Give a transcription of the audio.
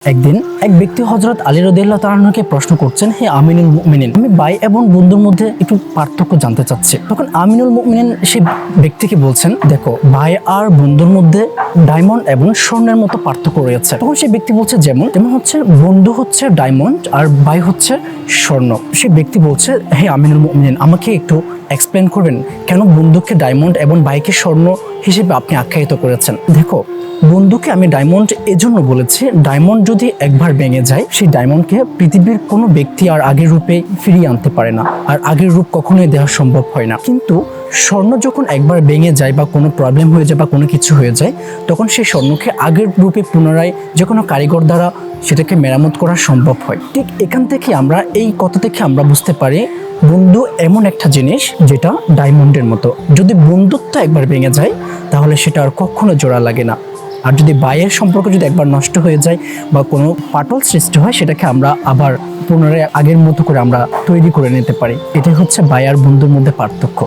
একদিন এক ব্যক্তি হযরত আলী রাদিয়াল্লাহু তাআলা আনহুকে প্রশ্ন করছেন, হে আমিনুল মুমিনিন, আমি ভাই এবং বন্ধুর মধ্যে একটু পার্থক্য জানতে চাচ্ছি। তখন আমিনুল মুমিনিন সেই ব্যক্তিকে বলছেন, দেখো ভাই আর বন্ধুর মধ্যে ডায়মন্ড এবং স্বর্ণের মতো পার্থক্য রয়েছে। তখন সেই ব্যক্তি বলছে, যেমন হচ্ছে বন্ধু হচ্ছে ডায়মন্ড আর ভাই হচ্ছে স্বর্ণ। সেই ব্যক্তি বলছে, হে আমিনুল মুমিনিন, আমাকে একটু এক্সপ্লেন করবেন কেন বন্ধুকে ডায়মন্ড এবং ভাইকে স্বর্ণ হিসেবে আপনি আখ্যায়িত করেছেন। দেখো, বন্ধুকে আমি ডায়মন্ড এজন্য বলেছি, ডায়মন্ড যদি একবার ভেঙে যায়, সেই ডায়মন্ডকে পৃথিবীর কোনো ব্যক্তি আর আগের রূপে ফিরিয়ে আনতে পারে না, আর আগের রূপ কখনোই দেওয়া সম্ভব হয় না। কিন্তু স্বর্ণ যখন একবার ভেঙে যায় বা কোনো প্রবলেম হয়ে যায় বা কোনো কিছু হয়ে যায়, তখন সেই স্বর্ণকে আগের রূপে পুনরায় যে কোনো কারিগর দ্বারা সেটাকে মেরামত করা সম্ভব হয়। ঠিক এখান থেকে এই কথা থেকে আমরা বুঝতে পারি, বন্ধু এমন একটা জিনিস যেটা ডায়মন্ডের মতো। যদি বন্ধুত্ব একবার ভেঙে যায়, তাহলে সেটা আর কখনো জোড়া লাগে না। আর যদি ভাইয়ের সম্পর্ক যদি একবার নষ্ট হয়ে যায় বা কোনো ফাটল সৃষ্টি হয়, সেটাকে আমরা আবার পুনরায় আগের মতো করে আমরা তৈরি করে নিতে পারি। এটাই হচ্ছে ভাই আর বন্ধুর মধ্যে পার্থক্য।